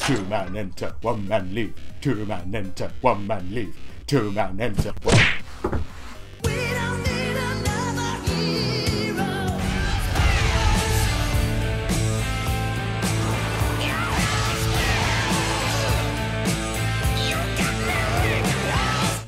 Two man enter, one man leave. Two man enter, one man leave. Two man enter, one.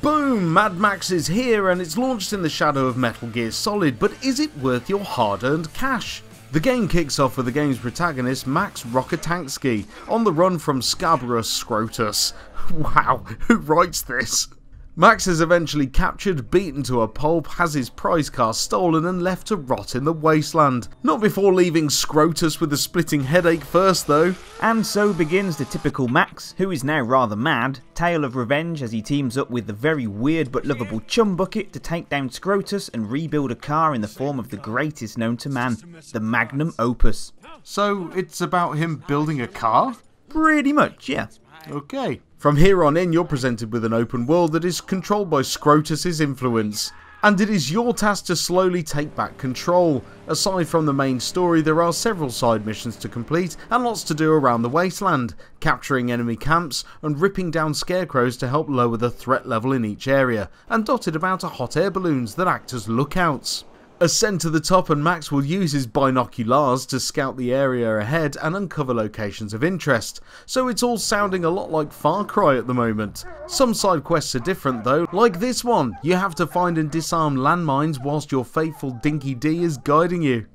Boom! Mad Max is here and it's launched in the shadow of Metal Gear Solid, but is it worth your hard-earned cash? The game kicks off with the game's protagonist, Max Rockatansky, on the run from Scabrous Scrotus. Wow, who writes this? Max is eventually captured, beaten to a pulp, has his prize car stolen and left to rot in the wasteland. Not before leaving Scrotus with a splitting headache first though. And so begins the typical Max, who is now rather mad, tale of revenge as he teams up with the very weird but lovable Chum Bucket to take down Scrotus and rebuild a car in the form of the greatest known to man, the Magnum Opus. So it's about him building a car? Pretty much, yeah. Okay. From here on in, you're presented with an open world that is controlled by Scrotus's influence. And it is your task to slowly take back control. Aside from the main story, there are several side missions to complete and lots to do around the wasteland, capturing enemy camps and ripping down scarecrows to help lower the threat level in each area, and dotted about are hot air balloons that act as lookouts. Ascend to the top and Max will use his binoculars to scout the area ahead and uncover locations of interest, so it's all sounding a lot like Far Cry at the moment. Some side quests are different though, like this one. You have to find and disarm landmines whilst your faithful Dinky D is guiding you.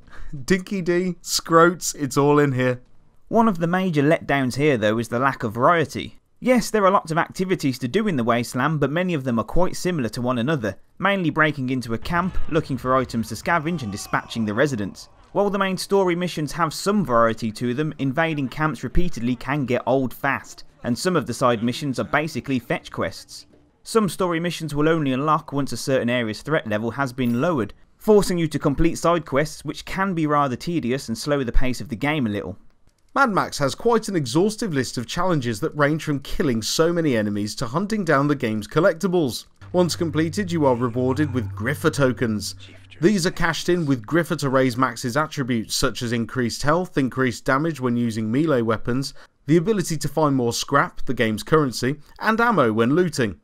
Dinky D, Scroats, it's all in here. One of the major letdowns here though is the lack of variety. Yes, there are lots of activities to do in the wasteland, but many of them are quite similar to one another, mainly breaking into a camp, looking for items to scavenge and dispatching the residents. While the main story missions have some variety to them, invading camps repeatedly can get old fast, and some of the side missions are basically fetch quests. Some story missions will only unlock once a certain area's threat level has been lowered, forcing you to complete side quests, which can be rather tedious and slow the pace of the game a little. Mad Max has quite an exhaustive list of challenges that range from killing so many enemies to hunting down the game's collectibles. Once completed, you are rewarded with Griffer tokens. These are cashed in with Griffer to raise Max's attributes such as increased health, increased damage when using melee weapons, the ability to find more scrap, the game's currency, and ammo when looting.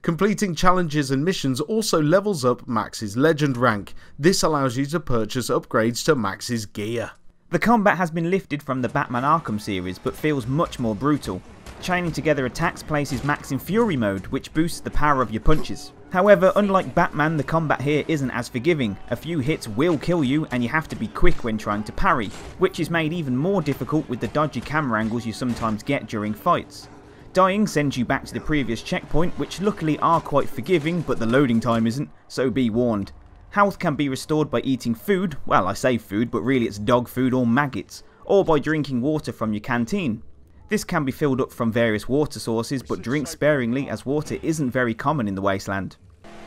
Completing challenges and missions also levels up Max's legend rank. This allows you to purchase upgrades to Max's gear. The combat has been lifted from the Batman Arkham series, but feels much more brutal. Chaining together attacks places Max in Fury mode, which boosts the power of your punches. However, unlike Batman, the combat here isn't as forgiving. A few hits will kill you, and you have to be quick when trying to parry, which is made even more difficult with the dodgy camera angles you sometimes get during fights. Dying sends you back to the previous checkpoint, which luckily are quite forgiving, but the loading time isn't, so be warned. Health can be restored by eating food, well I say food, but really it's dog food or maggots, or by drinking water from your canteen. This can be filled up from various water sources, but drink sparingly as water isn't very common in the wasteland.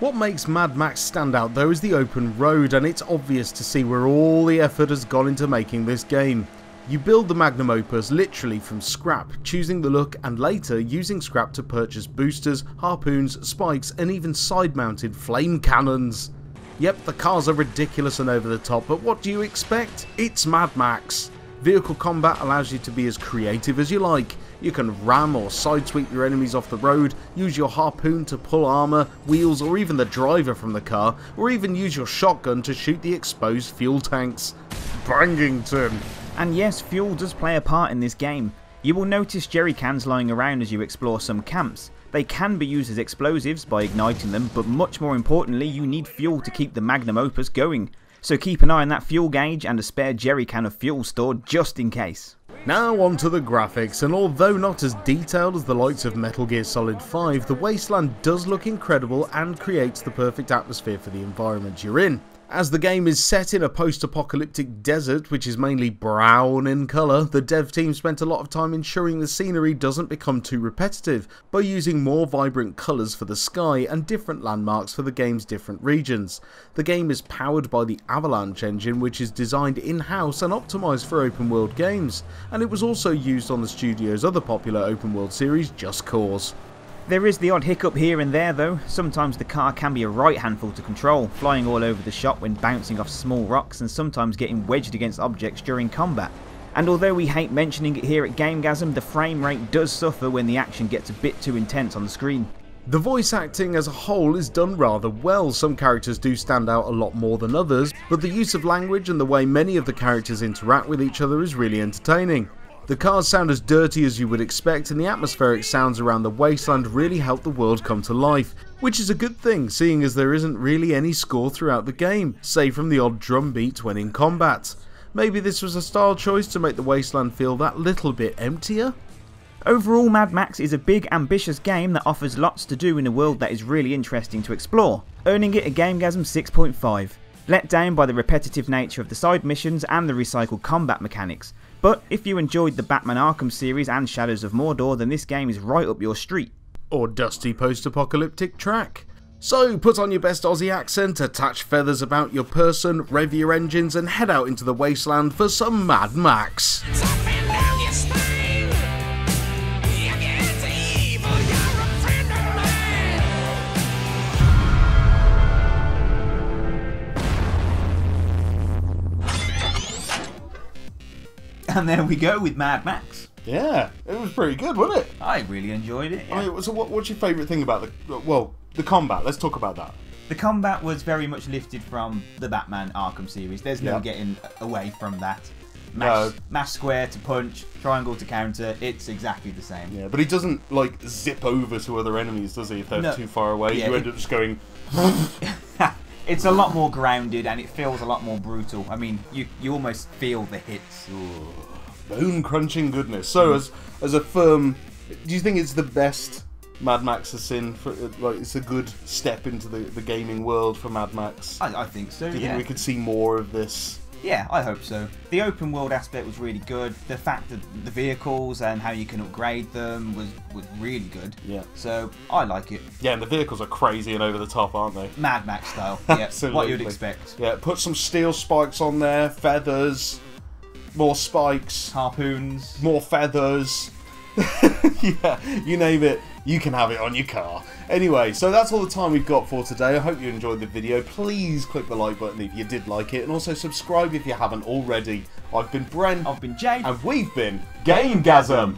What makes Mad Max stand out though is the open road, and it's obvious to see where all the effort has gone into making this game. You build the Magnum Opus literally from scrap, choosing the look and later using scrap to purchase boosters, harpoons, spikes and even side-mounted flame cannons. Yep, the cars are ridiculous and over the top, but what do you expect? It's Mad Max. Vehicle combat allows you to be as creative as you like. You can ram or sidesweep your enemies off the road, use your harpoon to pull armour, wheels or even the driver from the car, or even use your shotgun to shoot the exposed fuel tanks. Bangington! And yes, fuel does play a part in this game. You will notice jerry cans lying around as you explore some camps. They can be used as explosives by igniting them, but much more importantly you need fuel to keep the Magnum Opus going. So keep an eye on that fuel gauge and a spare jerry can of fuel stored just in case. Now on to the graphics, and although not as detailed as the likes of Metal Gear Solid 5, the wasteland does look incredible and creates the perfect atmosphere for the environment you're in. As the game is set in a post-apocalyptic desert which is mainly brown in colour, the dev team spent a lot of time ensuring the scenery doesn't become too repetitive by using more vibrant colours for the sky and different landmarks for the game's different regions. The game is powered by the Avalanche engine, which is designed in-house and optimised for open world games, and it was also used on the studio's other popular open world series, Just Cause. There is the odd hiccup here and there though. Sometimes the car can be a right handful to control, flying all over the shop when bouncing off small rocks and sometimes getting wedged against objects during combat. And although we hate mentioning it here at GameGazm, the frame rate does suffer when the action gets a bit too intense on the screen. The voice acting as a whole is done rather well. Some characters do stand out a lot more than others, but the use of language and the way many of the characters interact with each other is really entertaining. The cars sound as dirty as you would expect, and the atmospheric sounds around the wasteland really help the world come to life, which is a good thing, seeing as there isn't really any score throughout the game, save from the odd drum beat when in combat. Maybe this was a style choice to make the wasteland feel that little bit emptier? Overall, Mad Max is a big, ambitious game that offers lots to do in a world that is really interesting to explore, earning it a GameGazm 6.5. Let down by the repetitive nature of the side missions and the recycled combat mechanics, but if you enjoyed the Batman Arkham series and Shadows of Mordor, then this game is right up your street. Or dusty post-apocalyptic track. So put on your best Aussie accent, attach feathers about your person, rev your engines and head out into the wasteland for some Mad Max. And there we go with Mad Max. Yeah, it was pretty good, wasn't it? I really enjoyed it. Yeah. I mean, so what's your favourite thing about the combat? Let's talk about that. The combat was very much lifted from the Batman Arkham series. There's no getting away from that. Mash square to punch, triangle to counter, it's exactly the same. Yeah, but he doesn't like zip over to other enemies, does he? If they're too far away, Yeah, you end up just going. It's a lot more grounded and it feels a lot more brutal. I mean, you almost feel the hits. Bone crunching goodness. So, as a firm, do you think it's the best Mad Max has seen? Like, it's a good step into the gaming world for Mad Max. I think so. Do you think we could see more of this? Yeah, I hope so. The open world aspect was really good. The fact that the vehicles and how you can upgrade them was really good. Yeah. So I like it. Yeah, and the vehicles are crazy and over the top, aren't they? Mad Max style. Yeah, Absolutely. what you'd expect. Yeah, put some steel spikes on there, feathers, more spikes, Harpoons, more feathers. Yeah, you name it, you can have it on your car. Anyway, so that's all the time we've got for today. I hope you enjoyed the video. Please click the like button if you did like it, and also subscribe if you haven't already. I've been Brent. I've been Jade. And we've been GameGazm.